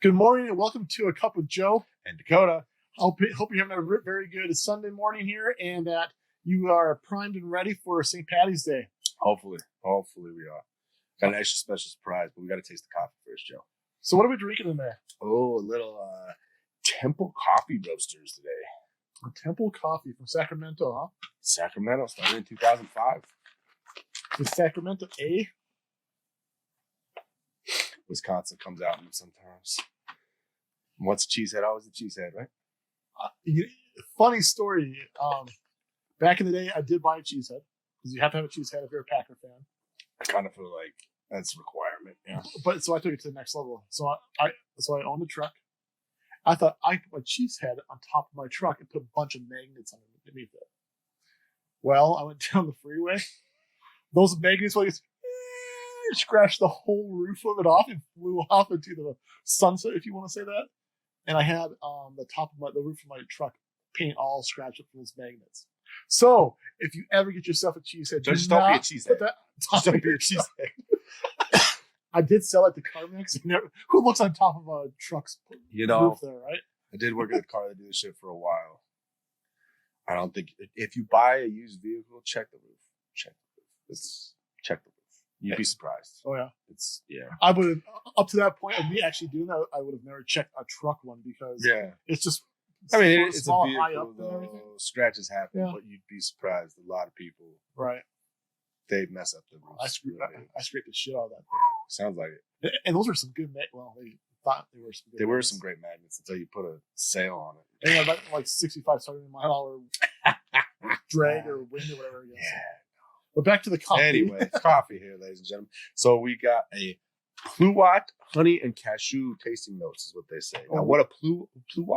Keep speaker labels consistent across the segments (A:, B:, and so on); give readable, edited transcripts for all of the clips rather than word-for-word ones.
A: Good morning and welcome to A Cup with Joe
B: and Dakota.
A: Hope you're having a very good Sunday morning here and that you are primed and ready for St. Patty's Day.
B: Hopefully we are. Got an extra special surprise, but we got to taste the coffee first, Joe.
A: So what are we drinking in there?
B: Oh, a little Temple Coffee Roasters today.
A: Temple Coffee from Sacramento, huh?
B: Sacramento, started in 2005.
A: Is Sacramento A?
B: Wisconsin comes out sometimes. Once a cheesehead, always a cheesehead, right?
A: Funny story. Back in the day, I did buy a cheesehead because you have to have a cheesehead if you're a Packer fan.
B: I kind of feel like that's a requirement. Yeah.
A: But so I took it to the next level. So I owned a truck. I thought I put a cheesehead on top of my truck and put a bunch of magnets underneath it. Well, I went down the freeway. Those magnets scratched the whole roof of it off and flew off into the sunset, if you want to say that. And I had the top of the roof of my truck paint all scratched up from those magnets. So if you ever get yourself a cheesehead,
B: just don't be a cheesehead. Just don't be a cheesehead.
A: I did sell it to CarMax. Who looks on top of a truck's roof there, right?
B: I did work at a car dealership for a while. I don't think if you buy a used vehicle, check the roof. Check the roof. Check the roof. You'd be surprised.
A: Oh yeah,
B: yeah.
A: I would have up to that point of me actually doing that. I would have never checked a truck one because it's just.
B: I mean, it's a vehicle. Though, scratches happen, but you'd be surprised. A lot of people,
A: right?
B: They mess up the roof.
A: I scraped the shit out of that thing.
B: Sounds like it.
A: And those are some good. Well, they thought they were some. Good
B: they were some great magnets until you put a sail on it.
A: And like 65 mile an hour drag or wind or whatever. Yeah. But back to the coffee.
B: Anyway, coffee here, ladies and gentlemen. So we got a pluot honey and cashew tasting notes, is what they say. Now, what a pluot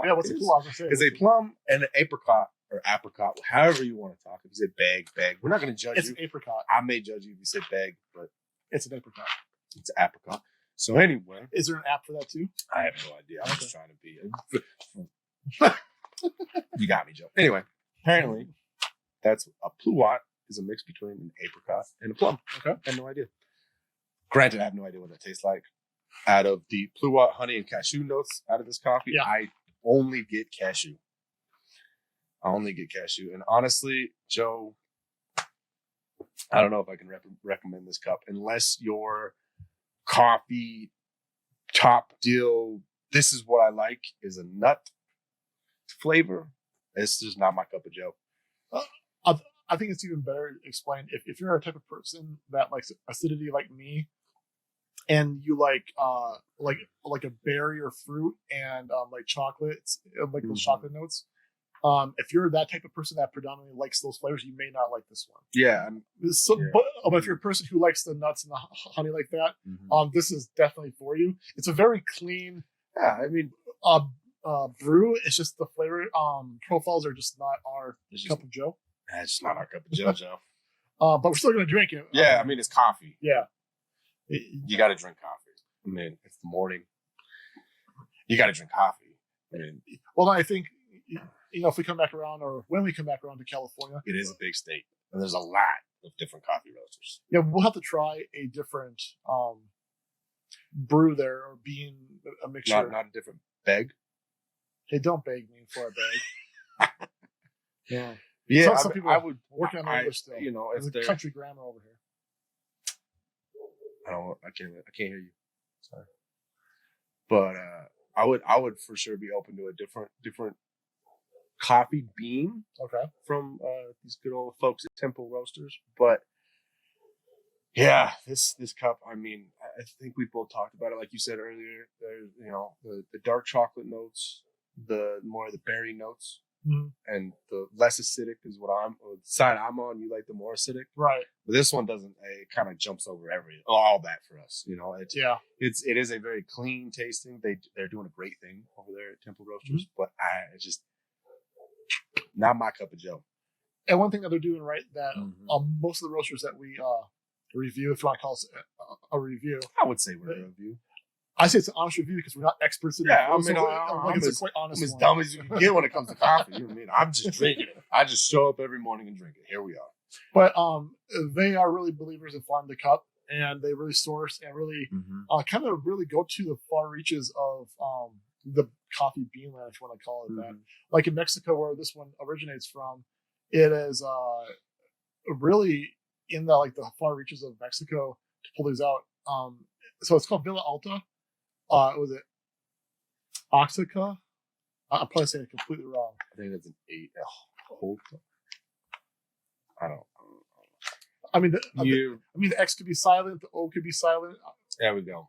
A: yeah, what's a pluot?
B: Is a plum and an apricot or apricot, however you want to talk. If you say bag, we're not going to judge you.
A: It's an apricot.
B: I may judge you if you say bag, but
A: it's an apricot.
B: It's an apricot. So anyway,
A: is there an app for that too?
B: I have no idea. I'm just trying to be. You got me, Joe. Anyway, apparently that's a pluot. Is a mix between an apricot and a plum.
A: Okay.
B: I have no idea. Granted, I have no idea what that tastes like. Out of the pluot honey and cashew notes out of this coffee, I only get cashew. And honestly, Joe, I don't know if I can recommend this cup unless your coffee top deal, this is what I like, is a nut flavor. It's just not my cup of Joe.
A: I think it's even better explained if you're a type of person that likes acidity like me, and you like a berry or fruit and like chocolates, like those chocolate notes. If you're that type of person that predominantly likes those flavors, you may not like this one.
B: Yeah.
A: But if you're a person who likes the nuts and the honey like that, this is definitely for you. It's a very clean.
B: Yeah, I mean,
A: brew. It's just the flavor profiles are just not our cup of Joe.
B: It's not our cup of Joe, Joe.
A: But we're still going to drink it.
B: Yeah, I mean, it's coffee.
A: Yeah.
B: You got to drink coffee. I mean, it's the morning. You got to drink coffee. I mean,
A: well, I think, if we come back around or when we come back around to California.
B: It is a big state. And there's a lot of different coffee roasters.
A: Yeah, we'll have to try a different brew there or bean, a mixture.
B: Not a different bag?
A: Hey, don't beg me for a bag. Yeah.
B: Yeah,
A: some people
B: I would
A: work on English still.
B: If
A: there's country grammar over here.
B: I can't hear you. Sorry. But I would for sure be open to a different coffee bean.
A: Okay.
B: From these good old folks at Temple Roasters. But yeah, this cup, I mean, I think we both talked about it, like you said earlier. There's the dark chocolate notes, the more of the berry notes. Mm-hmm. And the less acidic is the side I'm on. You like the more acidic,
A: right?
B: But this one doesn't. It kind of jumps over all that for us. It is a very clean tasting. They're doing a great thing over there at Temple Roasters, but it's just not my cup of Joe.
A: And one thing that they're doing right that most of the roasters that we review, if you want to call us a review,
B: I would say we're a review.
A: I say it's an honest review because we're not experts in it.
B: Yeah, I mean, I'm as dumb as you can get when it comes to coffee. You know what I mean? I'm just drinking it. I just show up every morning and drink it. Here we are.
A: But they are really believers in farm to cup. and they really source and really
B: Mm-hmm.
A: kind of really go to the far reaches of the coffee bean land, if you want to call it that. Like in Mexico, where this one originates from, it is really in the far reaches of Mexico to pull these out. So it's called Villa Alta. Was it Oaxaca? I'm probably saying it completely wrong.
B: I think it's an 8. I don't.
A: I mean, the X could be silent, the O could be silent.
B: There we go.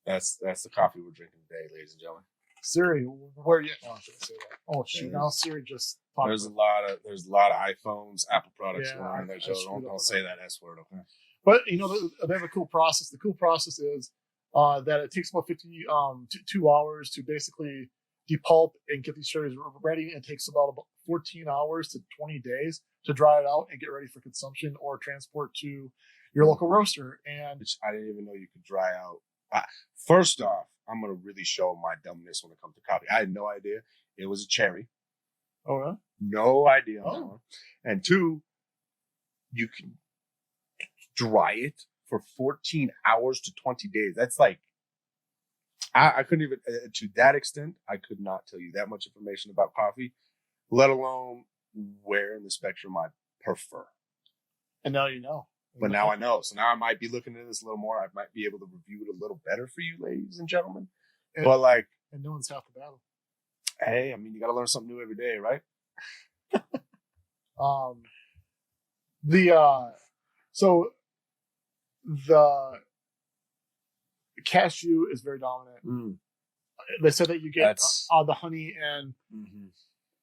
B: That's the coffee we're drinking today, ladies and gentlemen.
A: Siri, where are you? Oh, I shouldn't say that. Oh shoot! Now Siri just.
B: There's a lot of iPhones, Apple products
A: Yeah,
B: going on there, so don't say that S word, okay?
A: But they have a cool process. The cool process is that it takes about 2 hours to basically depulp and get these cherries ready. It takes about 14 hours to 20 days to dry it out and get ready for consumption or transport to your local roaster. And
B: which I didn't even know you could dry out. First off, I'm gonna really show my dumbness when it comes to coffee. I had no idea it was a cherry.
A: Oh, yeah?
B: No idea on that one. And 2, you can dry it for 14 hours to 20 days. That's like, I couldn't even, to that extent, I could not tell you that much information about coffee, let alone where in the spectrum I prefer.
A: And now you know.
B: But now I know. So now I might be looking at this a little more. I might be able to review it a little better for you, ladies and gentlemen.
A: And no one's half the battle.
B: Hey, I mean, you got to learn something new every day, right?
A: So the cashew is very dominant. They said that you get the honey and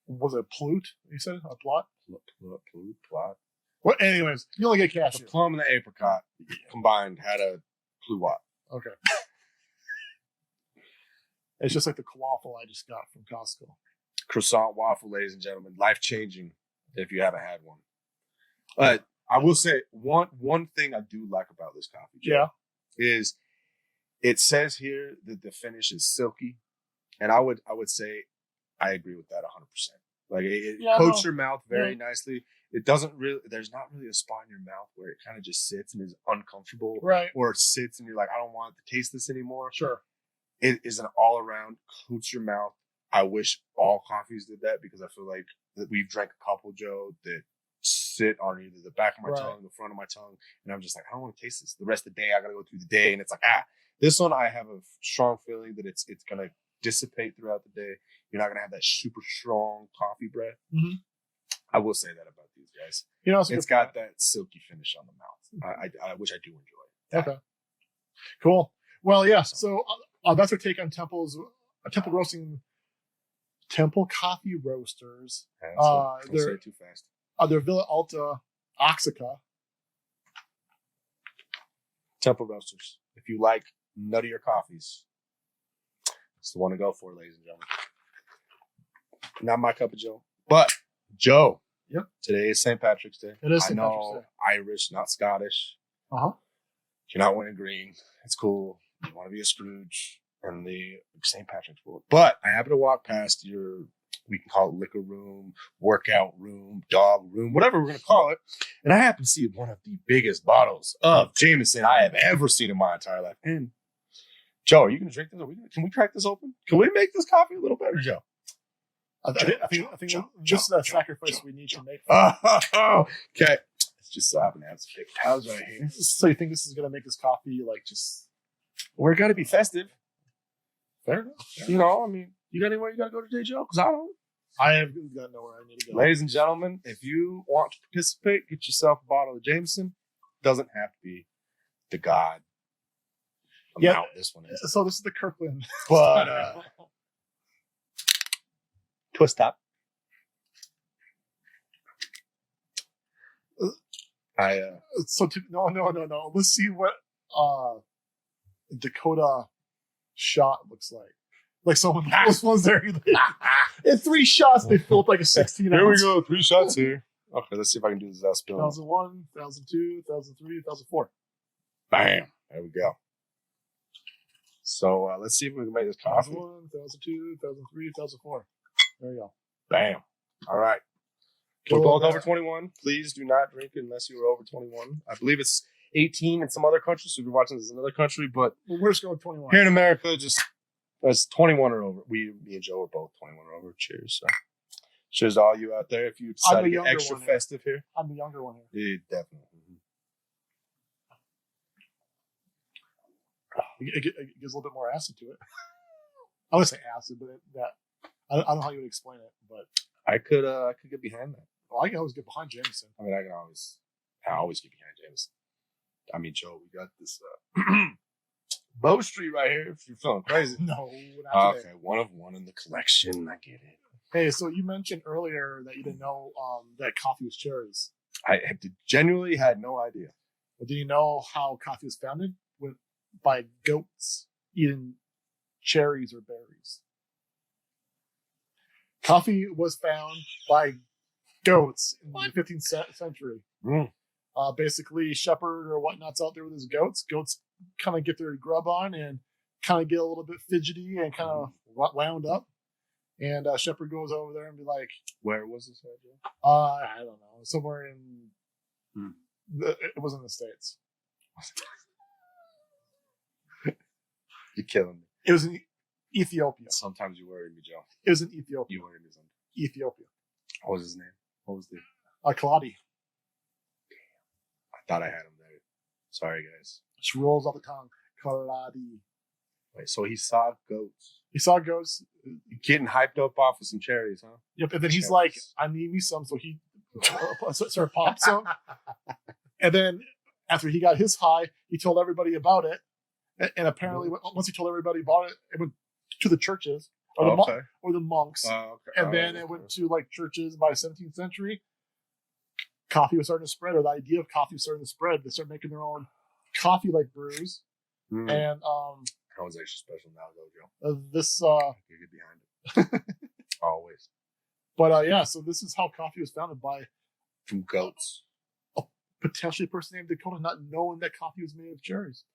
A: was it plute? You said a plot?
B: Plot.
A: Well, anyways, you only get cashew.
B: The plum and the apricot combined had a pluot.
A: Okay. It's just like the waffle I just got from Costco.
B: Croissant waffle, ladies and gentlemen, life changing if you haven't had one. But I will say one thing I do like about this coffee, Joe, is it says here that the finish is silky, and I would say I agree with that 100%. Like it coats your mouth very nicely. It doesn't really. There's not really a spot in your mouth where it kind of just sits and is uncomfortable,
A: right? Or
B: it sits and you're like, I don't want to taste this anymore.
A: Sure.
B: It is an all around coats your mouth. I wish all coffees did that because I feel like that we've drank a couple, Joe, that sit on either the back of my tongue, the front of my tongue, and I'm just like, I don't want to taste this. The rest of the day, I gotta go through the day, and it's like, this one I have a strong feeling that it's gonna dissipate throughout the day. You're not gonna have that super strong coffee breath.
A: Mm-hmm.
B: I will say that about these guys.
A: It's
B: got that silky finish on the mouth, which I do enjoy.
A: Okay, cool. Well, yeah. So that's our take on Temple coffee roasters.
B: Don't say it too fast.
A: They're Villa Alta Oaxaca.
B: Temple roasters. If you like nuttier coffees, it's the one to go for, ladies and gentlemen. Not my cup of Joe, but Joe.
A: Yep.
B: Today is St. Patrick's Day.
A: It is St. Patrick's Day.
B: Irish, not Scottish.
A: Uh-huh.
B: You're not wearing green. It's cool. You want to be a Scrooge and the St. Patrick's board. But I happen to walk past your, we can call it liquor room, workout room, dog room, whatever we're going to call it. And I happen to see one of the biggest bottles of Jameson I have ever seen in my entire life. And Joe, are you going to drink this? Can we crack this open? Can we make this coffee a little better, Joe?
A: I think just that sacrifice we need to make.
B: Okay. It's just so happen to have some big towels right here.
A: So you think this is going to make this coffee
B: we're got to be festive.
A: Fair enough.
B: You know, I mean, you got anywhere you got to go today, Joe? Because I don't.
A: I have got nowhere I need to go.
B: Ladies and gentlemen, if you want to participate, get yourself a bottle of Jameson. Doesn't have to be the God amount this one is.
A: So this is the Kirkland.
B: But twist top.
A: No. Let's see what Dakota shot looks like. Like someone else was there. In 3 shots, they filled like a 16 ounce.
B: Here we go, 3 shots here. Okay, let's see if I can do this without spilling.
A: 2001, 2002, 2003, 2004.
B: Bam. There we go. So let's see if we can make this coffee.
A: 2001, 2002, 2003, 2004. There you go.
B: Bam. All right. For both over 21, please do not drink unless you are over 21. I believe it's 18 in some other countries. So if you're watching this in another country, but
A: Well, we're just going 21.
B: here in America, just that's 21 or over. Me and Joe are both 21 or over. Cheers. So. Cheers to all you out there. If you decide to get extra festive here.
A: I'm the younger one here.
B: Yeah, definitely.
A: It gives a little bit more acid to it. I would say acid, but I don't know how you would explain it. But
B: I could get behind that.
A: Well, I can always get behind Jameson.
B: I mean, I always get behind Jameson. I mean, Joe, we got this Bow Street right here. If you're feeling crazy,
A: No, not today.
B: okay, one of one in the collection. I get it.
A: Hey, so you mentioned earlier that you didn't know that coffee was cherries.
B: I genuinely had no idea.
A: But do you know how coffee was founded? By goats eating cherries or berries. Coffee was found by goats in the 15th century. Basically, shepherd or whatnot's out there with his goats. Goats kind of get their grub on and kind of get a little bit fidgety and kind of wound up. And shepherd goes over there and be like,
B: "Where was this at, Joe?"
A: I don't know, somewhere in. It was in the States.
B: You're killing me.
A: It was in Ethiopia.
B: Sometimes you worry me, Joe.
A: It was in Ethiopia.
B: You worry me sometimes.
A: Ethiopia.
B: What was his name? What was the?
A: Kaladi.
B: I thought I had him there. Sorry, guys.
A: Just rolls off the tongue. Kaladi.
B: Wait, so he saw goats.
A: He saw goats.
B: Getting hyped up off of some cherries, huh?
A: Yep. And then he's like, "I need me some." So he sort of popped some. And then after he got his high, he told everybody about it. And apparently, once he told everybody about it, it went to the churches or the monks. And then it went to like churches by the 17th century. Coffee was starting to spread, or the idea of coffee was starting to spread. They started making their own coffee like brews. And
B: that was extra special now, though, Joe.
A: This
B: you get behind it. Always.
A: But yeah, so this is how coffee was founded by
B: from goats.
A: Potentially a person named Dakota, not knowing that coffee was made of cherries.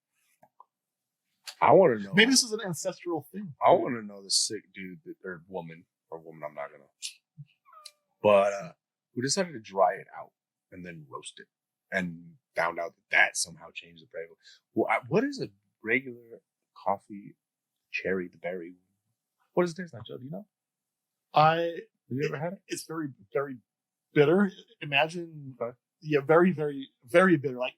B: I want to know.
A: Maybe this is an ancestral thing.
B: I want to know the sick dude or woman. I'm not gonna. But who decided to dry it out and then roast it, and found out that somehow changed the flavor. Well, what is a regular coffee cherry, the berry? What does it taste like, Joe? Do you know? Have you ever had it?
A: It's very, very bitter. Imagine, very, very, very bitter. Like,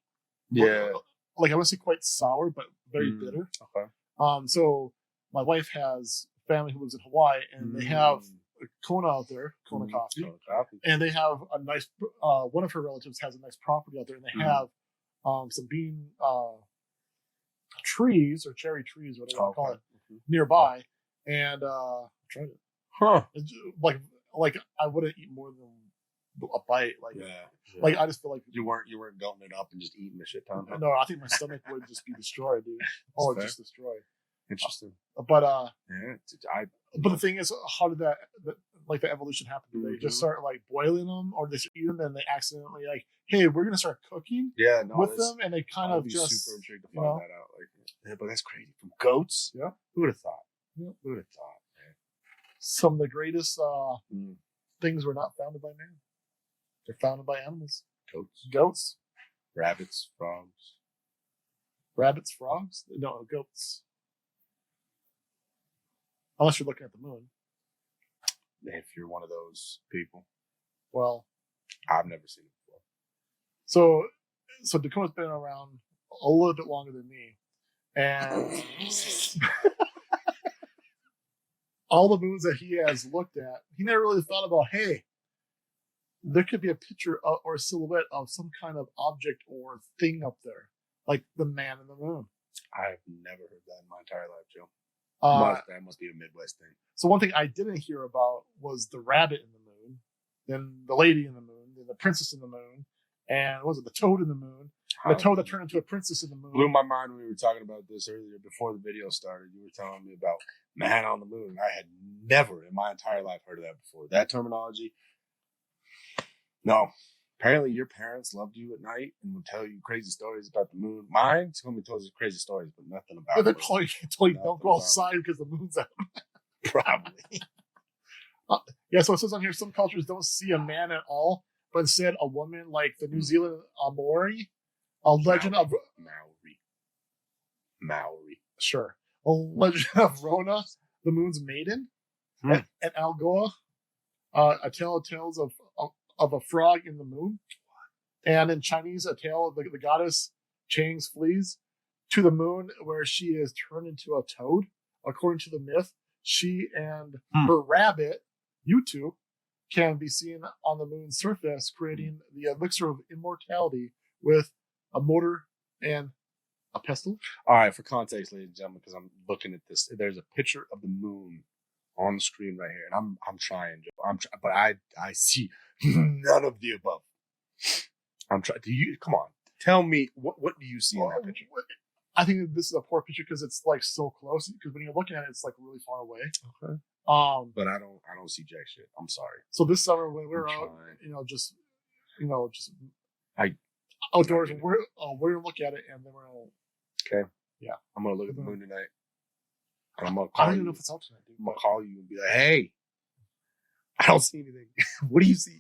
A: like I wouldn't say quite sour, but very bitter.
B: Okay.
A: So my wife has family who lives in Hawaii, and they have Kona out there, Kona coffee, and they have a nice. One of her relatives has a nice property out there, and they have some bean trees or cherry trees, whatever you want to call it, nearby. And I tried it.
B: Huh?
A: Like I wouldn't eat more than a bite. Like I just feel like
B: you weren't gulping it up and just eating the shit ton.
A: No, I think my stomach would just be destroyed, dude. Oh, just destroyed.
B: Interesting.
A: But
B: but
A: the thing is, how did that the evolution happen? Did they just start like boiling them, or did they eat them and they accidentally like, hey, we're gonna start cooking with them, and they kind of just
B: super intrigued to find that out. But that's crazy. From goats?
A: Yeah.
B: Who would have thought? Yeah. Who would have thought, man?
A: Some of the greatest things were not founded by man. They're founded by animals. Goats.
B: Rabbits. Frogs.
A: Rabbits, frogs? No, goats. Unless you're looking at the moon.
B: If you're one of those people.
A: Well,
B: I've never seen it before.
A: So Dakota's been around a little bit longer than me. And all the moons that he has looked at, he never really thought about, hey, there could be a picture or a silhouette of some kind of object or thing up there, like the man in the moon.
B: I've never heard that in my entire life, Joe. That must be a Midwest thing. So
A: one thing I didn't hear about was the rabbit in the moon, then the lady in the moon, then the princess in the moon, and what was it, the toad in the moon? The toad that turned into a princess in the moon.
B: Blew my mind when we were talking about this earlier before the video started. You were telling me about man on the moon. I had never in my entire life heard of that before. That terminology. No. Apparently your parents loved you at night and would tell you crazy stories about the moon. Mine told me crazy stories, but nothing about it.
A: They told you don't go outside because the moon's out.
B: Probably.
A: Yeah, so it says on here, some cultures don't see a man at all, but instead a woman, like the New Zealand Maori. A legend of
B: Maori.
A: Sure. A legend of Rona, the moon's maiden, and Algoa, a tale of tales of a frog in the moon, and in Chinese, a tale of the goddess Chang's flees to the moon, where she is turned into a toad. According to the myth, she and her rabbit, Yutu, can be seen on the moon's surface, creating the elixir of immortality with a mortar and a pestle.
B: All right, for context, ladies and gentlemen, because I'm looking at this, there's a picture of the moon on the screen right here, and I'm trying, but I see none of the above. I'm trying. Do you? Come on, tell me what do you see in that picture?
A: I think this is a poor picture because it's like so close. Because when you're looking at it, it's like really far away.
B: Okay. But I don't see jack shit. I'm sorry.
A: So this summer when we were out, just outdoors, and we're gonna look at it, and then we're gonna.
B: Okay.
A: Yeah.
B: I'm gonna look at the moon tonight. And I'm gonna
A: I
B: call
A: don't
B: you.
A: even know if it's out tonight, dude.
B: I'm gonna call you and be like, "Hey, I don't see anything. What do you see?"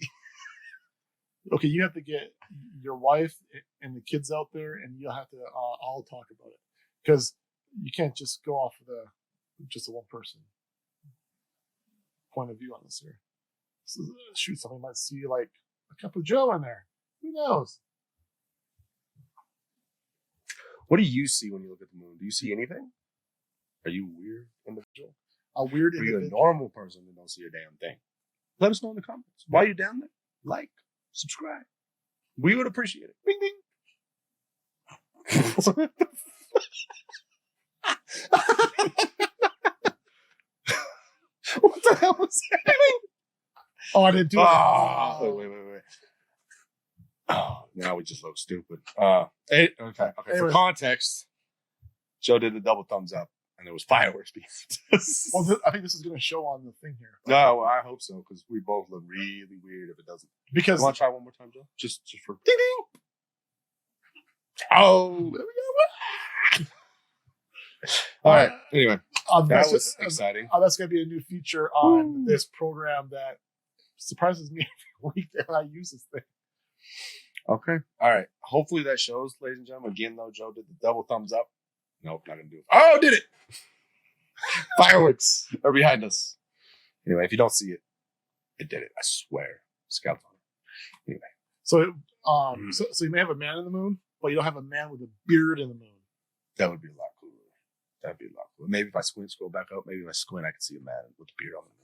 A: Okay, you have to get your wife and the kids out there, and you'll have to all talk about it because you can't just go off of just a one person point of view on this here. So, shoot, somebody might see like a cup of Joe in there. Who knows?
B: What do you see when you look at the moon? Do you see anything? Are you a weird individual?
A: A weird
B: individual? Are you a
A: individual?
B: normal person that don't see a damn thing? Let us know in the comments. While you're down there, like, subscribe. We would appreciate it. Bing, bing. What the hell was that?
A: Oh, I didn't do it.
B: Oh, wait. Oh, now we just look stupid. Okay.
A: Anyway.
B: For context, Joe did the double thumbs up, and there was fireworks behind us.
A: Well, I think this is going to show on the thing here.
B: No, well, I hope so, because we both look really weird if it doesn't.
A: Because
B: you want to try one more time, Joe? Just for ding ding. Oh, there we go. All right. Anyway, that was exciting.
A: That's going to be a new feature on this program that surprises me every week that I use this thing.
B: Okay. All right. Hopefully that shows, ladies and gentlemen. Again, though, Joe did the double thumbs up. Nope, not going to do it. Oh, did it. Fireworks are behind us. Anyway, if you don't see it, it did it. I swear. Scouts on it. Anyway.
A: So you may have a man in the moon, but you don't have a man with a beard in the moon.
B: That would be a lot cooler. That'd be a lot cooler. Maybe if I scroll back up, maybe if I squint, I can see a man with a beard on the moon.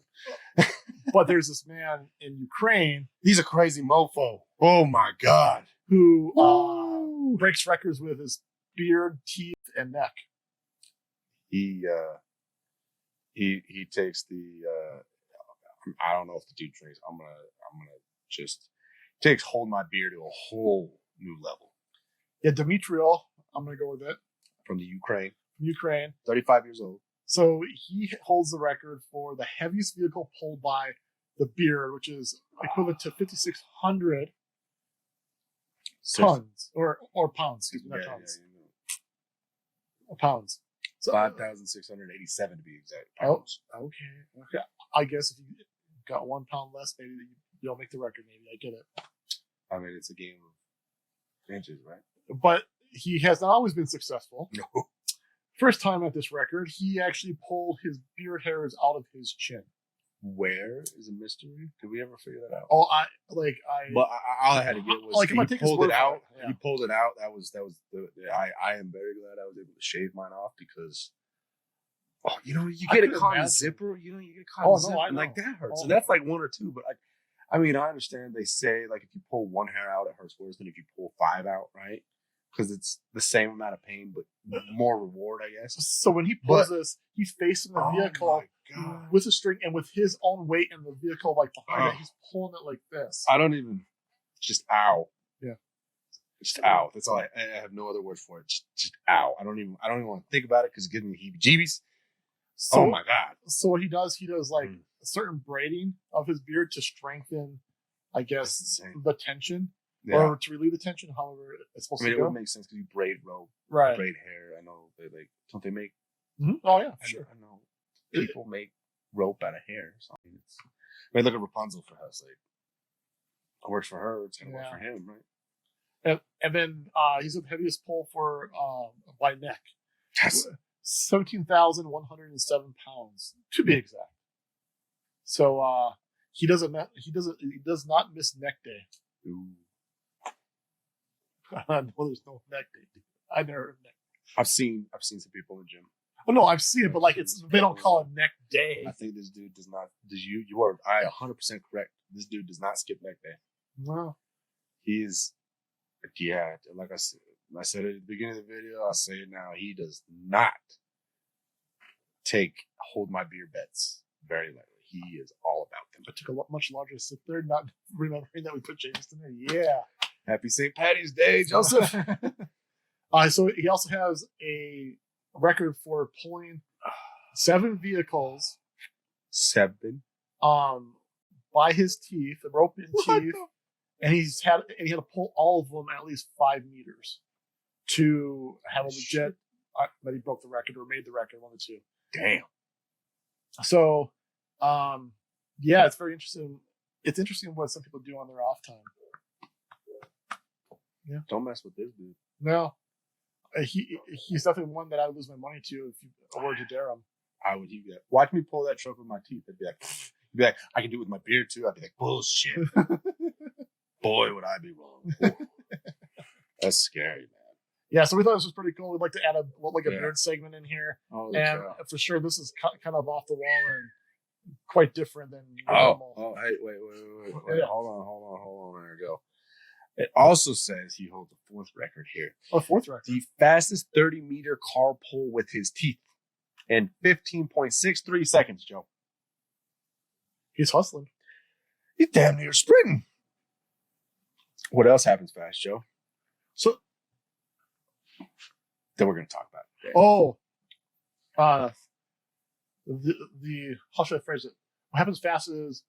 A: But there's this man in Ukraine.
B: He's a crazy mofo. Oh my God.
A: Who breaks records with his beard, teeth, and neck.
B: He takes the I don't know if the dude drinks. I'm gonna just takes hold my beard to a whole new level.
A: Yeah, Dimitriel, I'm gonna go with it.
B: From the Ukraine.
A: 35
B: years old.
A: So he holds the record for the heaviest vehicle pulled by the beard, which is equivalent to 5,600 tons or pounds. Excuse me, not tons. Pounds.
B: So 5,687 to be exact. Pounds.
A: Oh, okay. I guess if you got 1 pound less, maybe you'll make the record. Maybe I get it.
B: I mean, it's a game of inches, right?
A: But he has not always been successful.
B: No.
A: First time at this record, he actually pulled his beard hairs out of his chin.
B: Where is a mystery? Did we ever figure that out?
A: Oh,
B: But all I had to get was he pulled it out.
A: Yeah.
B: He pulled it out. That was I am very glad I was able to shave mine off because you get it caught in the zipper. You get caught in the zipper. And like that hurts. So that's like 1 or 2. But I mean, I understand they say like if you pull 1 hair out, it hurts worse than if you pull 5 out, right? Because it's the same amount of pain, but more reward, I guess.
A: So when he pulls this, he's facing the vehicle with a string and with his own weight in the vehicle, like behind it, he's pulling it like this.
B: I don't even, just ow.
A: Yeah.
B: Just ow. That's all I have no other word for it. Just ow. I don't even want to think about it because it gives me heebie-jeebies. So, oh my God.
A: So what he does like a certain braiding of his beard to strengthen, I guess, the tension. Yeah. Or to relieve the tension, however it's supposed to go.
B: It would make sense because you braid rope,
A: right?
B: Braid hair. I know they don't they make?
A: Mm-hmm. Oh yeah, sure.
B: I know people make rope out of hair. So look at Rapunzel for her sake. It works for her. It's gonna work for him, right?
A: And then he's the heaviest pull for by neck.
B: Yes.
A: 17,107 pounds to be exact. So he does not miss neck day.
B: Ooh.
A: I know there's no neck day. I never heard of neck.
B: I've seen some people in the gym.
A: Oh no, I've seen it, but like they don't call it neck day.
B: I think this dude does not. You are 100% correct. This dude does not skip neck day.
A: No.
B: He's like I said at the beginning of the video. I'll say it now. He does not hold my beer bets very lightly. He is all about them.
A: I took a much larger sip there, not remembering that we put James in there. Yeah.
B: Happy St. Patty's Day, Joseph.
A: So he also has a record for pulling 7 vehicles.
B: 7.
A: By his teeth, the rope and teeth, and he had to pull all of them at least 5 meters to have a legit. That he broke the record or made the record, one of the two.
B: Damn.
A: So, yeah, it's very interesting. It's interesting what some people do on their off time. Yeah.
B: Don't mess with this dude.
A: No. He's definitely one that I would lose my money to if you were to dare him.
B: How would you get? Watch me pull that truck with my teeth. I'd be like, I can do it with my beard too. I'd be like, bullshit. Boy, would I be wrong. That's scary, man.
A: Yeah, so we thought this was pretty cool. We'd like to add a beard segment in here.
B: Oh,
A: and for sure, this is kind of off the wall and quite different than normal.
B: Oh, hey, wait.
A: Yeah.
B: Hold on. There we go. It also says he holds the 4th record here.
A: Oh, 4th record.
B: The fastest 30-meter car pull with his teeth in 15.63 seconds, Joe.
A: He's hustling.
B: He's damn near sprinting. What else happens fast, Joe?
A: So
B: that we're going to talk about.
A: Oh, the how should I phrase it? What happens fast is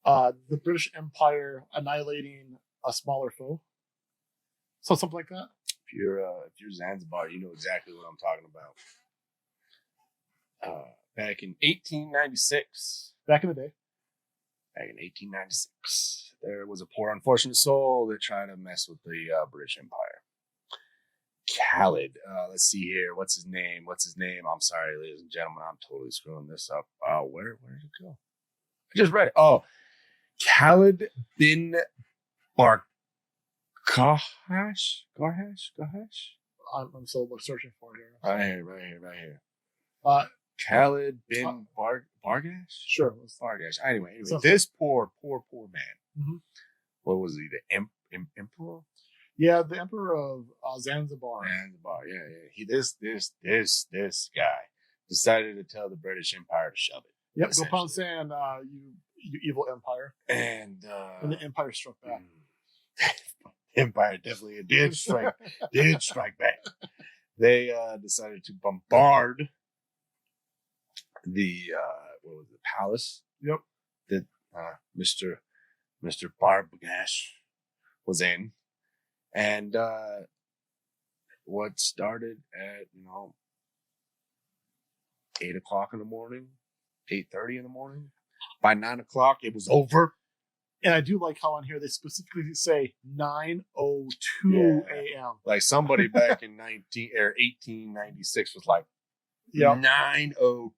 A: the British Empire annihilating a smaller foe. So something like that.
B: If you're Zanzibar, you know exactly what I'm talking about. Back in 1896.
A: Back in the day.
B: Back in 1896, there was a poor unfortunate soul that tried to mess with the British Empire. Khalid. Let's see here. What's his name? I'm sorry, ladies and gentlemen. I'm totally screwing this up. Where did it go? I just read it. Oh, Khalid bin Bargash.
A: I'm still searching for it here.
B: Right here. Khalid bin Bargash?
A: Sure.
B: Bargash. Anyway, this poor man.
A: Mm-hmm.
B: What was he? The emperor?
A: Yeah, the emperor of Zanzibar.
B: Zanzibar, yeah. This guy decided to tell the British Empire to shove it.
A: Yep, go pound sand, you evil empire.
B: And
A: the empire struck back.
B: Empire definitely did strike back. They decided to bombard the palace.
A: Yep.
B: That Mr. Barbagash was in. And what started at 8 o'clock in the morning, 8:30 in the morning, by 9 o'clock it was over.
A: And I do like how on here they specifically say 9:02 a.m.
B: Like somebody back in 1896 was like, 9:02.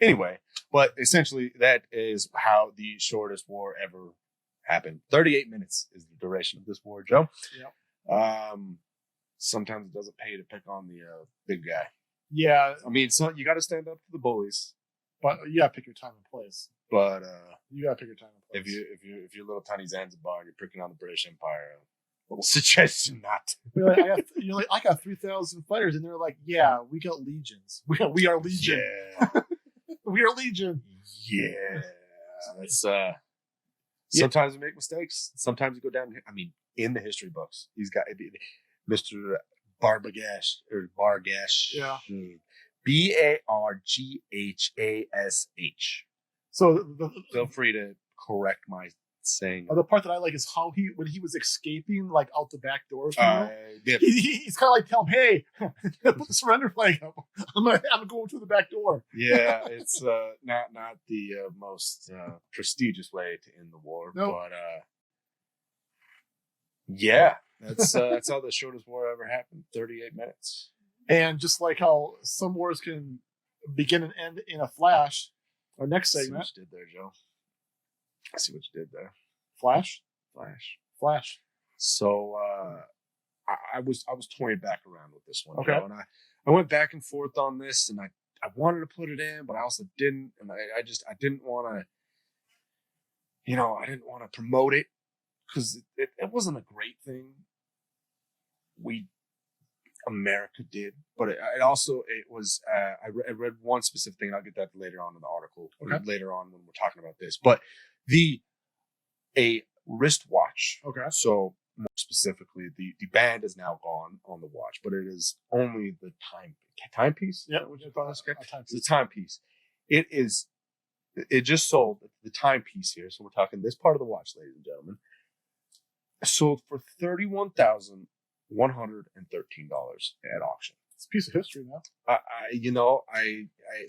B: Anyway, but essentially that is how the shortest war ever happened. 38 minutes is the duration of this war, Joe.
A: Yep.
B: Sometimes it doesn't pay to pick on the big guy.
A: Yeah.
B: I mean, so you got to stand up to the bullies.
A: But you got to pick your time and place.
B: But
A: you got to pick your time and place.
B: If you're little tiny Zanzibar and you're picking on the British Empire, I will suggest you not.
A: I got 3,000 fighters, and they're like, yeah, we got legions. We are legion.
B: Yeah.
A: We are legion.
B: Yeah. That's sometimes we make mistakes. Sometimes we go down. I mean, in the history books, he's got Mr. Barbagash or Bargash.
A: Yeah.
B: Barghsh.
A: So
B: feel free to correct my saying.
A: The part that I like is how when he was escaping, like out the back door. He's kind of like, tell him, hey, put the surrender flag up. I'm going through the back door.
B: Yeah, it's not the most prestigious way to end the war,
A: nope.
B: but Yeah, that's how the shortest war ever happened. 38 minutes.
A: And just like how some wars can begin and end in a flash, our next
B: See
A: segment,
B: what you did there, Joe. I see what you did there.
A: Flash.
B: So I was toying back around with this one,
A: Okay.
B: Joe, and I went back and forth on this, and I wanted to put it in, but I also didn't, and I didn't want to, I didn't want to promote it because it wasn't a great thing. America did, but it was. I read one specific thing, and I'll get that later on in the article, or later on when we're talking about this. But a wristwatch.
A: Okay.
B: So more specifically, the band is now gone on the watch, but it is only the timepiece.
A: Yeah,
B: it's the timepiece. It just sold the timepiece here. So we're talking this part of the watch, ladies and gentlemen. Sold for $31,113 at auction.
A: It's a piece of history now.
B: I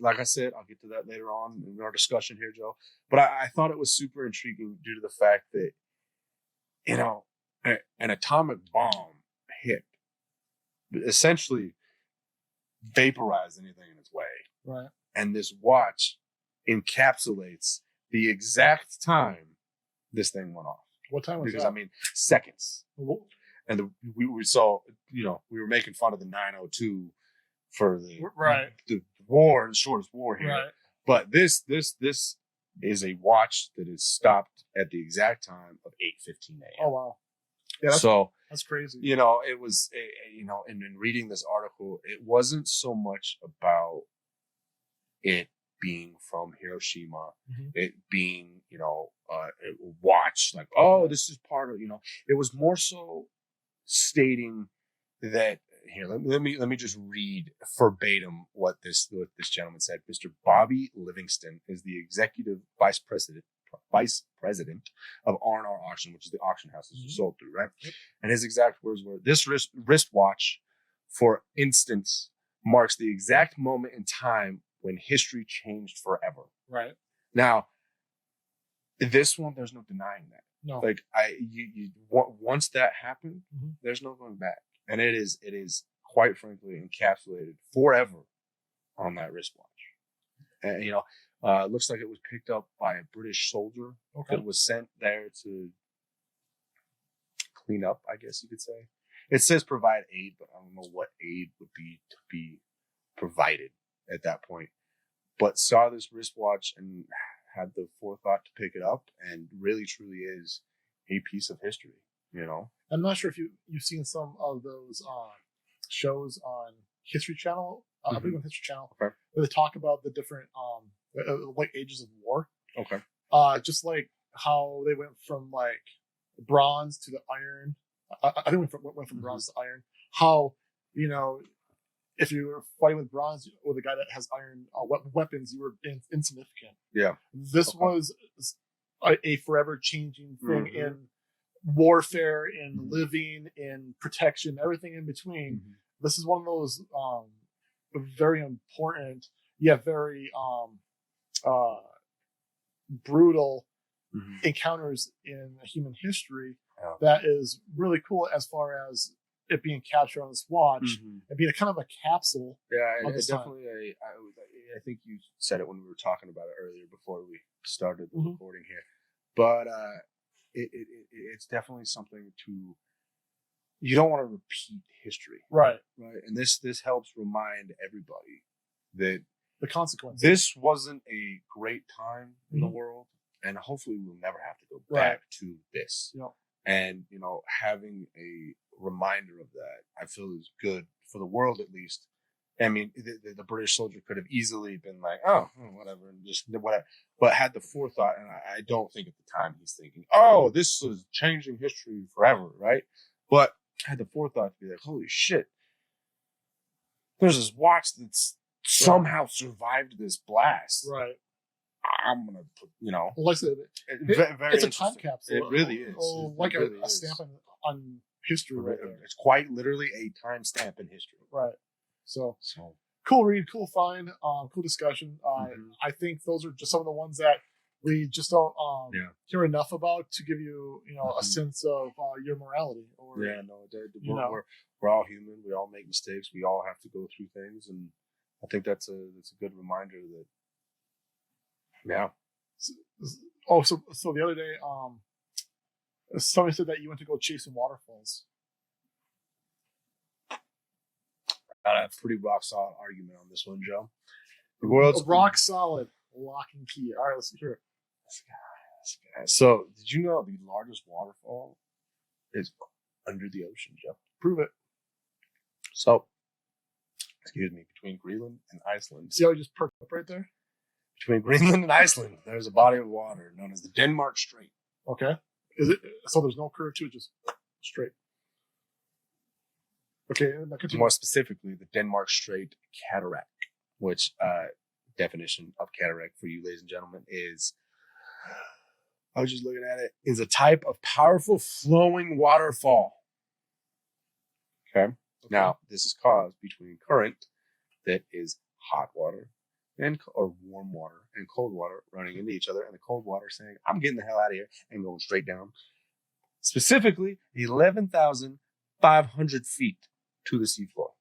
B: like I said, I'll get to that later on in our discussion here, Joe. But I thought it was super intriguing due to the fact that, an atomic bomb hit, essentially vaporized anything in its way.
A: Right.
B: And this watch encapsulates the exact time this thing went off.
A: What time was
B: because,
A: that?
B: seconds. And we saw, we were making fun of the 902 for the war, the shortest war here.
A: Right.
B: But this is a watch that is stopped at the exact time of 8:15 a.m.
A: Oh wow! Yeah, that's crazy.
B: It was, in reading this article, it wasn't so much about it being from Hiroshima, it being, a watch, like, oh, this is part of, it was more so stating that, here, let me just read verbatim what this gentleman said. Mr. Bobby Livingston is the executive vice president of R&R Auction, which is the auction house this was sold through, right? Yep. And his exact words were, this wristwatch, for instance, marks the exact moment in time when history changed forever. Right. Now, this one, there's no denying that. No. Like, once that happened, there's no going back. And it is quite frankly encapsulated forever on that wristwatch. And, it looks like it was picked up by a British soldier that was sent there to clean up, I guess you could say. It says provide aid, but I don't know what aid would be to be provided at that point. But saw this wristwatch and had the forethought to pick it up, and really truly is a piece of history, I'm not sure if you've seen some of those shows on History Channel, I believe on History Channel, where they talk about the different like ages of war. Okay. Just like how they went from like bronze to the iron. I think went from bronze to iron. How, if you were fighting with bronze with a guy that has iron weapons, you were insignificant. Yeah. This was a forever changing thing in warfare, in living, in protection, everything in between. This is one of those very important, yet very brutal encounters in human history. That is really cool as far as it being captured on this watch and being a kind of a capsule. Yeah, it definitely. I think you said it when we were talking about it earlier before we started the recording here, but it's definitely something to. You don't want to repeat history, right? And this helps remind everybody that the consequences. This wasn't a great time in the world, and hopefully we'll never have to go back to this. Yeah. And having a reminder of that, I feel is good for the world at least. I mean, the British soldier could have easily been like, oh, whatever, and just whatever. But had the forethought, and I don't think at the time he's thinking, oh, this is changing history forever, right? But had the forethought to be like, holy shit, there's this watch that's somehow survived this blast. Right. I'm gonna put, like I said, it's a time capsule. It really is. Like a stamp on history, right there. It's quite literally a time stamp in history. Right. So cool read, cool find, cool discussion. I think those are just some of the ones that
A: we just don't
B: Yeah.
A: hear enough about to give you, a
B: Mhm.
A: sense of your morality. Or
B: Yeah, no,
A: you know.
B: we're all human. We all make mistakes. We all have to go through things, and I think that's a good reminder that yeah.
A: Oh, so the other day, somebody said that you went to go chasing waterfalls.
B: Got a pretty rock solid argument on this one, Joe. The world's
A: Rock solid, lock and key. All right, let's hear it.
B: This guy. So, did you know the largest waterfall is under the ocean, Joe?
A: Prove it.
B: So, excuse me, between Greenland and Iceland.
A: See how you just perked up right there?
B: Between Greenland and Iceland, there's a body of water known as the Denmark Strait.
A: Okay. Is it so? There's no curve to it, just straight. Okay. Now continue.
B: More specifically, the Denmark Strait cataract, which definition of cataract for you, ladies and gentlemen, is, I was just looking at it, is a type of powerful flowing waterfall. Okay. Now, this is caused between current that is hot water or warm water and cold water running into each other, and the cold water saying, I'm getting the hell out of here, and going straight down. Specifically, 11,500 feet to the seafloor.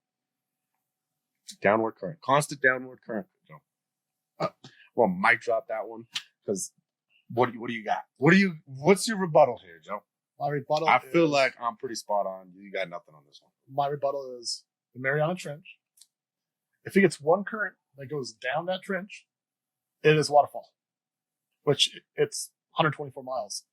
B: Downward current. Constant downward current. Well, mic drop that one, because what do you got? What's your rebuttal here, Joe?
A: My rebuttal
B: I feel like I'm pretty spot on. You got nothing on this one.
A: My rebuttal is the Mariana Trench. If it gets one current that goes down that trench, it is waterfall, which it's 124 miles.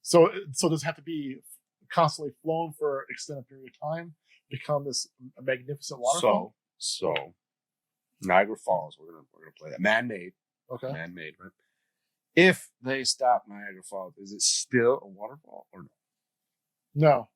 A: So does it have to be constantly flowing for an extended period of time, become this magnificent waterfall?
B: So Niagara Falls, we're gonna play that. Man-made.
A: Okay.
B: Man-made, right? If they stop Niagara Falls, is it still a waterfall or no?
A: No.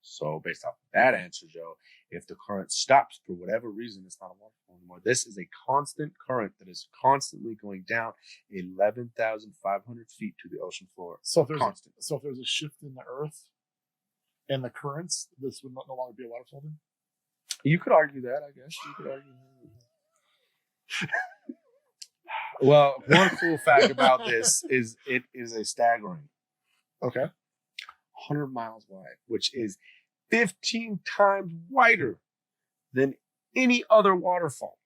B: So based off that answer, Joe, if the current stops for whatever reason, it's not a waterfall anymore. This is a constant current that is constantly going down 11,500 feet to the ocean floor.
A: So if there's a shift in the earth and the currents, this would no longer be a waterfall then?
B: You could argue that, I guess. You could argue that. Well, one cool fact about this is it is a staggering.
A: Okay.
B: 100 miles wide, which is 15 times wider than any other waterfall.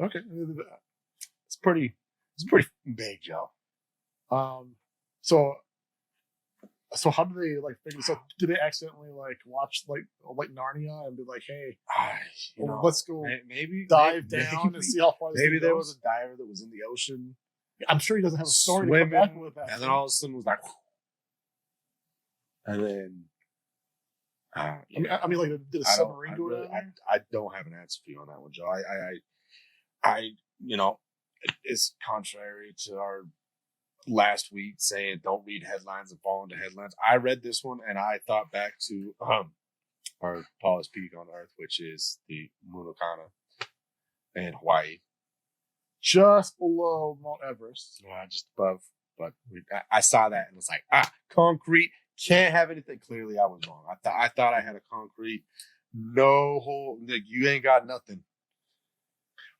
A: Okay.
B: It's pretty big, Joe.
A: So how do they figure this out? Do they accidentally watch like Narnia and be like, hey, let's go dive down and see how far this
B: maybe
A: thing
B: there
A: goes?
B: was a diver that was in the ocean.
A: I'm sure he doesn't have a story to come back with that.
B: And then all of a sudden was like, and then
A: I mean, did a submarine go down?
B: I don't have an answer for you on that one, Joe. I it's contrary to our last week saying don't read headlines and fall into headlines. I read this one and I thought back to our tallest peak on Earth, which is the Mauna Kea in Hawaii,
A: just below Mount Everest.
B: Just above. But I saw that and was like, concrete. Can't have anything. Clearly, I was wrong. I thought I had a concrete, no hole. Like, you ain't got nothing.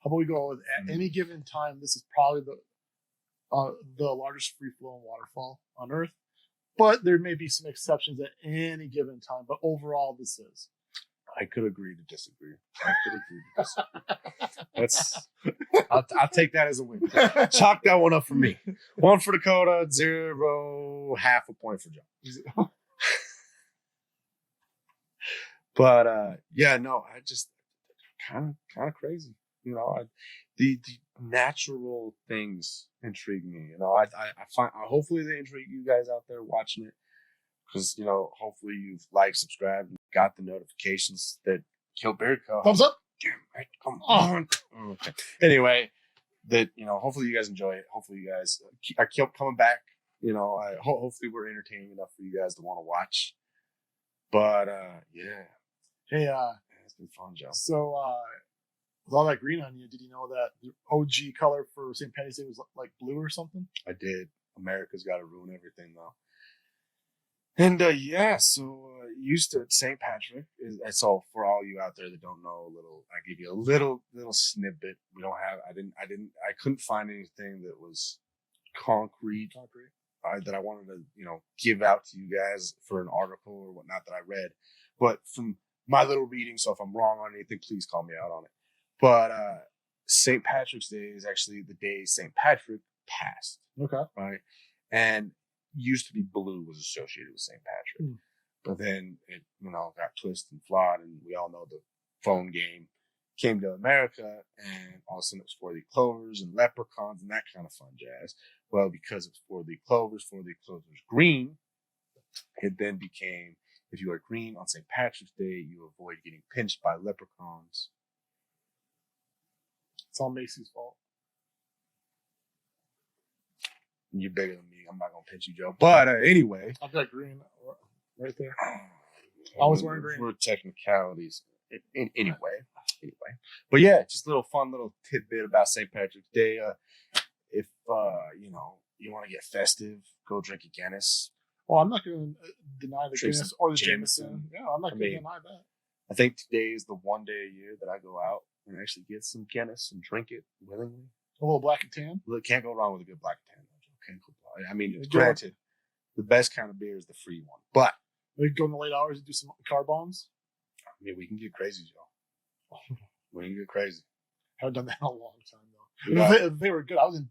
A: How about we go with at any given time? This is probably the largest free flowing waterfall on Earth, but there may be some exceptions at any given time. But overall, this is.
B: I could agree to disagree. I'll take that as a win. Chalk that one up for me. 1 for Dakota, 0, half a point for Joe. But I just kind of crazy. The natural things intrigue me. I find hopefully they intrigue you guys out there watching it, because hopefully you've liked, subscribed, and got the notifications that KILT Beard Co.
A: Thumbs up.
B: Damn right, come on. Okay. Anyway, that hopefully you guys enjoy it. Hopefully you guys are coming back. Hopefully we're entertaining enough for you guys to want to watch. But yeah.
A: Hey,
B: it's been fun, Joe.
A: So with all that green on you, did you know that the OG color for St. Patty's Day was like blue or something?
B: I did. America's got to ruin everything though. And so used to St. Patrick. So for all you out there that don't know, I give you a little snippet. We don't have. I couldn't find anything that was concrete. That I wanted to, give out to you guys for an article or whatnot that I read. But from my little reading, so if I'm wrong on anything, please call me out on it. But St. Patrick's Day is actually the day St. Patrick passed.
A: Okay.
B: Right. And used to be blue was associated with St. Patrick. But then it, got twisted and flawed. And we all know the phone game came to America, and all of a sudden it was 4-leaf clovers and leprechauns and that kind of fun jazz. Well, because it's 4-leaf clovers green, it then became, if you are green on St. Patrick's Day, you avoid getting pinched by leprechauns.
A: It's all Macy's fault.
B: You're bigger than me. I'm not going to pinch you, Joe. But anyway.
A: I've got green right there. I was wearing green.
B: For technicalities. Anyway. But yeah, just a fun little tidbit about St. Patrick's Day. If, you want to get festive, go drink a Guinness.
A: Well, I'm not going to deny the Guinness or the Jameson. Yeah, I'm not going to deny that.
B: I think today is the one day a year that I go out and actually get some Guinness and drink it willingly.
A: A little black and tan?
B: Well, can't go wrong with a good black and tan. I mean, granted, the best kind of beer is the free one. But
A: we go in the late hours and do some car bombs.
B: I mean, we can get crazy, Joe. We can get crazy.
A: I haven't done that in a long time, though. Yeah. They were good. I didn't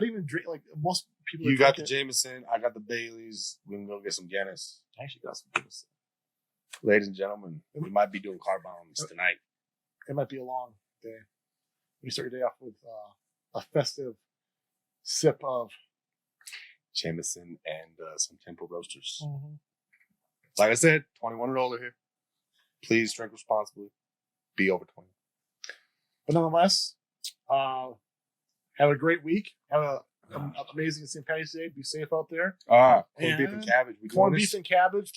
A: even drink. Like most people.
B: You got the Jameson. I got the Baileys. We can go get some Guinness.
A: I actually got some Guinness.
B: Ladies and gentlemen, we might be doing car bombs tonight.
A: It might be a long day. You start your day off with a festive sip of
B: Jameson and some Temple Roasters.
A: Mm-hmm.
B: Like I said, 21 and older here. Please drink responsibly. Be over 20.
A: But nonetheless, have a great week. Have an amazing St. Patty's Day. Be safe out there.
B: Corned beef and cabbage.
A: Corned beef and cabbage.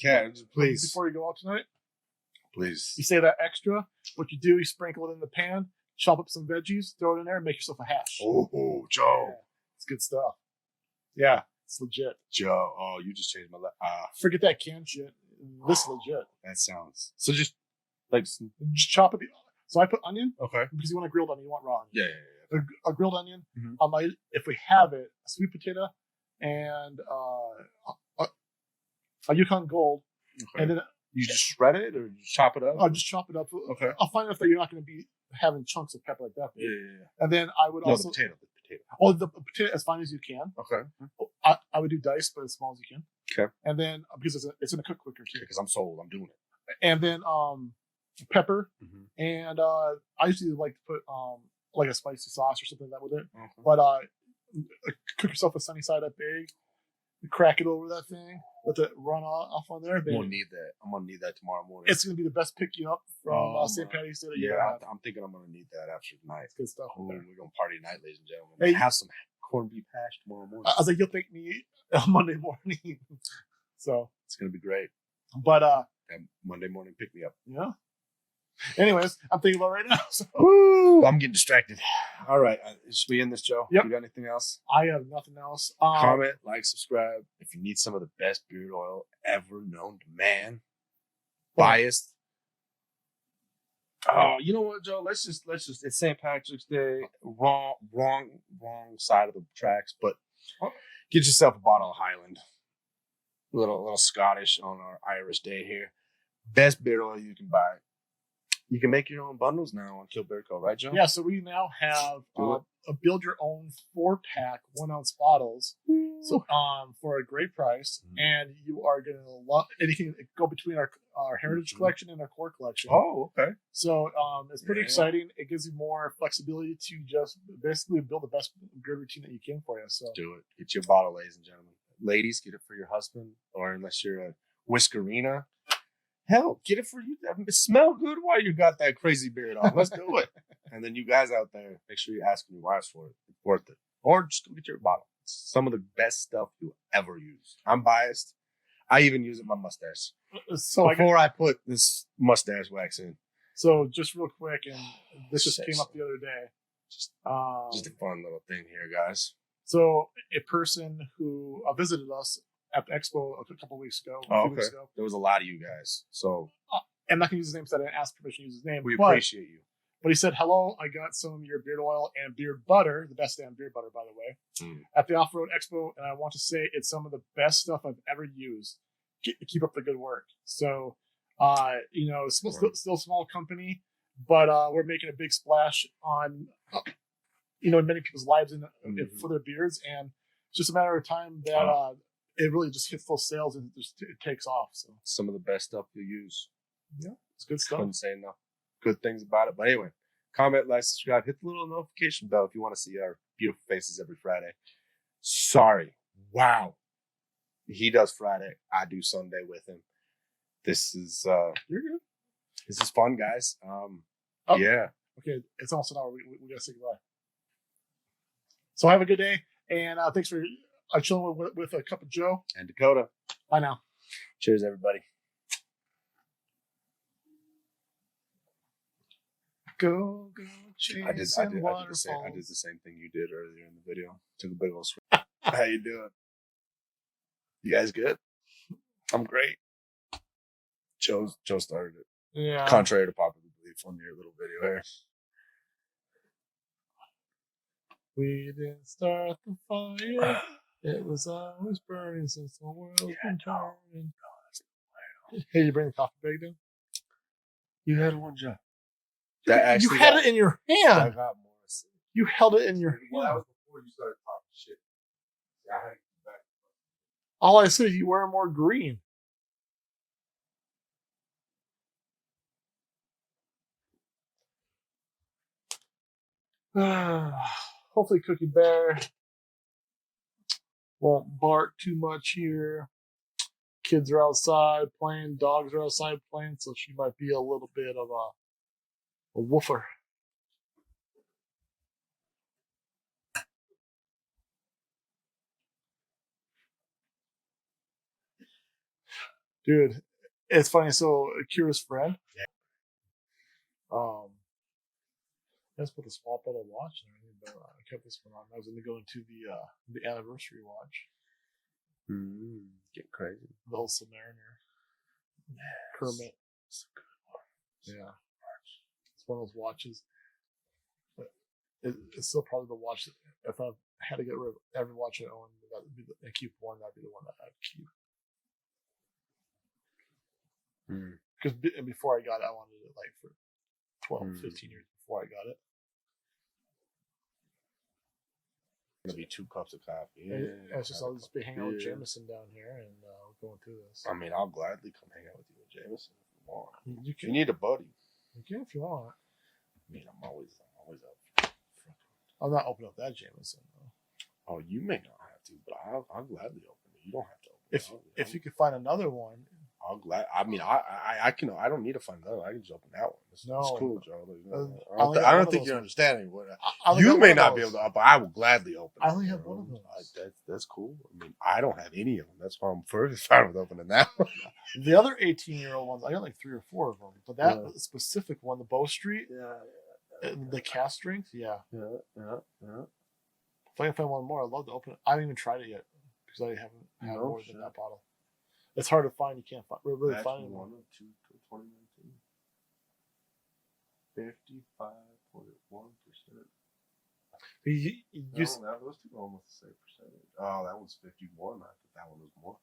B: Please.
A: Before you go out tonight.
B: Please.
A: You say that extra. What you do, you sprinkle it in the pan, chop up some veggies, throw it in there, and make yourself a hash.
B: Oh, Joe.
A: Yeah, it's good stuff. Yeah, it's legit.
B: Joe, you just changed my life.
A: Forget that canned shit. This is legit.
B: That sounds... So just
A: chop it. So I put onion.
B: Okay.
A: Because you want a grilled onion. You want raw onion.
B: Yeah.
A: A grilled onion.
B: Mm-hmm.
A: If we have it, a sweet potato and a Yukon Gold.
B: Okay.
A: And then
B: you just shred it or just chop it up?
A: I'll just chop it up.
B: Okay.
A: I'll find out that you're not going to be having chunks of pepper like that.
B: Yeah.
A: And then I would also...
B: The potato.
A: Oh, the potato as fine as you can.
B: Okay.
A: I would do dice, but as small as you can.
B: Okay.
A: And then, because it's going to cook quicker too.
B: Because I'm sold. I'm doing it.
A: And then pepper. Mm-hmm. And I usually like to put like a spicy sauce or something like that with it.
B: Okay.
A: But cook yourself a sunny side up egg. Crack it over that thing. Let it run off on there.
B: I'm gonna need that. I'm gonna need that tomorrow morning.
A: It's gonna be the best pick you up from St. Patty's Day.
B: I'm thinking I'm gonna need that after tonight.
A: It's good stuff.
B: We're gonna party tonight, ladies and gentlemen.
A: Hey,
B: have some corned beef hash tomorrow morning.
A: I was like, you'll thank me Monday morning. So
B: it's gonna be great.
A: But
B: Monday morning pick me up.
A: Yeah. Anyways, I'm thinking about it right now. So.
B: Woo! I'm getting distracted. All right. Should we end this, Joe?
A: Yep.
B: You got anything else?
A: I have nothing else.
B: Comment, like, subscribe. If you need some of the best beard oil ever known to man. Biased. Oh, you know what, Joe? Let's just it's St. Patrick's Day. Wrong side of the tracks, but get yourself a bottle of Highland. A little Scottish on our Irish Day here. Best beard oil you can buy. You can make your own bundles now on Kilt Beard Co., right, Joe?
A: Yeah, so we now have a build your own 4-pack 1-ounce bottles. So for a great price, and you are going to love. And you can go between our heritage collection and our core collection.
B: Oh, okay.
A: So it's pretty exciting. It gives you more flexibility to just basically build the best beard routine that you can for you. So
B: do it. Get your bottle, ladies and gentlemen. Ladies, get it for your husband, or unless you're a whiskerina. Hell, get it for you. I mean, smell good while you got that crazy beard on. Let's do it. And then you guys out there, make sure you ask your wives for it. It's worth it. Or just go get your bottle. It's some of the best stuff you'll ever use. I'm biased. I even use it in my mustache.
A: So
B: before I put this mustache wax in.
A: So just real quick, and this just came up the other day.
B: Just a fun little thing here, guys.
A: So a person who visited us at the expo a couple weeks ago.
B: Oh,
A: a few
B: okay.
A: weeks ago.
B: There was a lot of you guys, so
A: I'm not gonna use his name because I didn't ask permission to use his name.
B: we appreciate you.
A: But he said, "Hello, I got some of your beard oil and beard butter, the best damn beard butter, by the way, at the Off-Road Expo, and I want to say it's some of the best stuff I've ever used. Keep up the good work." So, you know, still a small company, but we're making a big splash on, you know, many people's lives for their beards, and it's just a matter of time that it really just hits full sales and it takes off. So
B: some of the best stuff you use.
A: Yeah, it's good stuff.
B: Couldn't say enough good things about it. But anyway, comment, like, subscribe, hit the little notification bell if you want to see our beautiful faces every Friday. Sorry. Wow. He does Friday. I do Sunday with him. This is
A: You're good.
B: This is fun, guys. Yeah.
A: Okay, it's almost an hour. We gotta say goodbye. So have a good day, and thanks for chilling with a cup of Joe
B: And Dakota.
A: Bye now.
B: Cheers, everybody.
A: Go chasing
B: I did
A: waterfalls.
B: the same thing you did earlier in the video. Took a big old swing. How you doing? You guys good? I'm great. Joe started it.
A: Yeah.
B: Contrary to popular belief on your little video here.
A: We didn't start the fire. It was always burning since the world's been turning. Hey, you bring the coffee bag down?
B: You had one job.
A: You had it in your hand.
B: I got more.
A: You held it in your hand.
B: Well, that was before you started talking shit. I had to get back.
A: All I said is you wear more green. Hopefully Cookie Bear won't bark too much here. Kids are outside playing, dogs are outside playing, so she might be a little bit of a woofer. Dude, it's funny. So Kira's friend, that's put a swap out a watch and everything, but I kept this one on. I was going to go into the anniversary watch.
B: Get crazy.
A: The whole Submariner. Yes. Kermit.
B: It's a good one.
A: Yeah. It's one of those watches. But it's still probably the watch that if I had to get rid of every watch I own and keep one, that'd be the one that I'd keep. Because before I got it, I wanted it like for 12, 15 years before I got it.
B: Gonna be 2 cups of coffee.
A: Yeah, it's just I'll just be hanging out with Jameson down here and going through this.
B: I mean, I'll gladly come hang out with you and Jameson if you want.
A: You can,
B: you need a buddy.
A: You can if you want.
B: I mean, I'm always up.
A: I'm not opening up that Jameson though.
B: Oh, you may not have to, but I'll gladly open it. You don't have to open it.
A: If you could find another one.
B: I mean, I can. I don't need to find another. I can just open that one. It's cool, Joe. I don't think you're understanding what you may not be able to, but I will gladly open.
A: I only have one of those.
B: That's cool. I mean, I don't have any of them. That's why I'm first fine with opening that one.
A: The other 18-year-old ones, I got like 3 or 4 of them. But that specific one, the Bow Street, the cast strength, yeah. If I can find one more, I'd love to open it. I haven't even tried it yet because I haven't had more than that bottle. It's hard to find. You can't really find one.
B: 2019. 55.1%. Those two are almost the same percentage. Oh, that one's 51. I thought that one was more.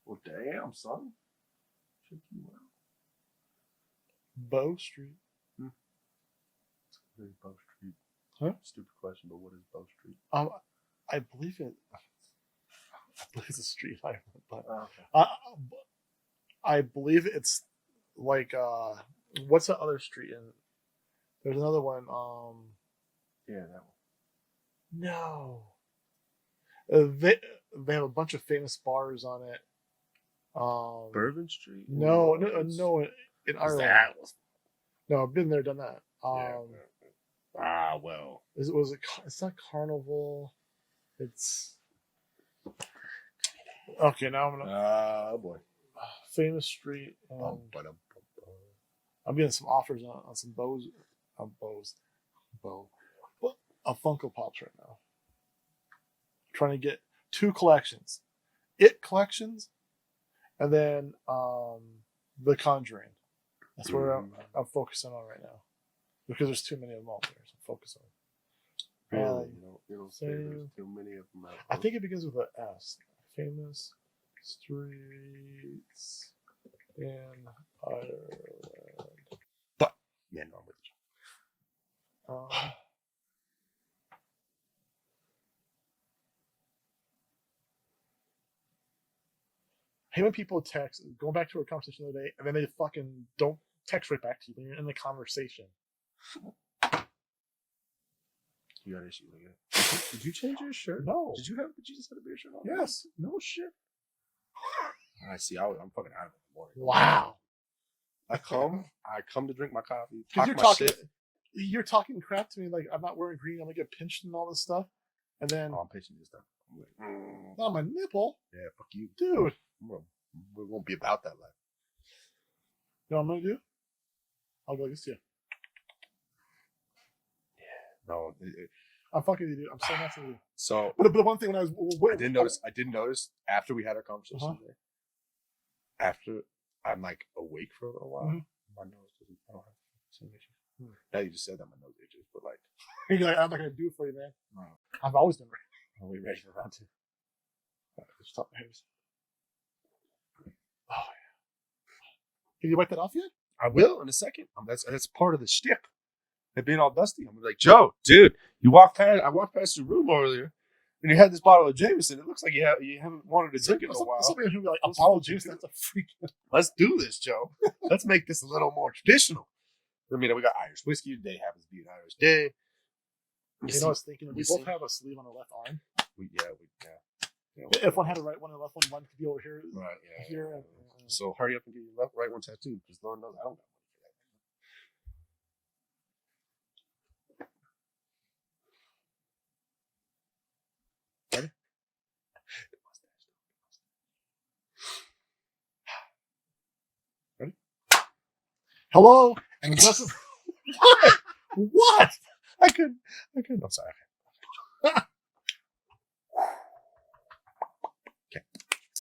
B: Well, damn, son. Check you out.
A: Bow Street.
B: Bow Street.
A: Huh?
B: Stupid question, but what is Bow Street?
A: I believe it. I believe it's a street island, but I believe it's like what's the other street in? There's another one.
B: Yeah, that one.
A: No, they have a bunch of famous bars on it.
B: Bourbon Street.
A: No, in Ireland. No, I've been there, done that.
B: Well.
A: It's not Carnival. It's. Okay, now I'm gonna.
B: Oh boy.
A: Famous street. I'm getting some offers on some bows. Well, Funko Pops right now. Trying 2 collections, It collections, and then The Conjuring. That's where I'm focusing on right now because there's too many of them out there. So focus on.
B: Really? You don't say there's too many of them out
A: I
B: there.
A: think it begins with an S. Famous streets in Ireland.
B: But yeah, no, I'm with you.
A: I hate when people text, going back to our conversation the other day, and then they fucking don't text right back to you when you're in the conversation.
B: You got issues like that. Did you change your shirt?
A: No.
B: Did you just had a beer shirt on?
A: Yes.
B: No shit. I see. I'm fucking out of it in the morning.
A: Wow.
B: I come to drink my coffee.
A: Because
B: Talk
A: you're talking crap to me like I'm not wearing green. I'm gonna get pinched and all this stuff, and then
B: I'm pitching this stuff. I'm like,
A: on my nipple.
B: yeah, fuck you,
A: dude.
B: We won't be about that life.
A: You know what I'm gonna do? I'll go like this to you.
B: No,
A: I'm fucking you, dude. I'm so nice to you.
B: so.
A: But the one thing when I was,
B: I did notice after we had our conversation today. After I'm like awake for a little while, my nose doesn't. I don't have the same issue. Now you just said that my nose itches, but like,
A: you're like, I'm not gonna do it for you, man.
B: no.
A: I've always been ready.
B: Are we ready for round 2?
A: Just stop my hairs. Oh yeah. Can you wipe that off yet?
B: I will in a second. That's part of the shtick. It being all dusty. I'm like, Joe, dude, I walked past your room earlier, and you had this bottle of Jameson. It looks like you haven't wanted to drink it in a while.
A: Somebody who be like, a bottle of juice, that's a freaking.
B: Let's do this, Joe. Let's make this a little more traditional. I mean, we got Irish whiskey. Today happens to be an Irish day.
A: You know, I was thinking, we both have a sleeve on our left arm.
B: Yeah.
A: If one had a right one and a left one could be over here.
B: Right, yeah.
A: Here.
B: So hurry up and get your right one tattooed, because Lord knows I don't got money for that. Ready? Ready?
A: Hello and what? What?
B: I couldn't. I'm sorry.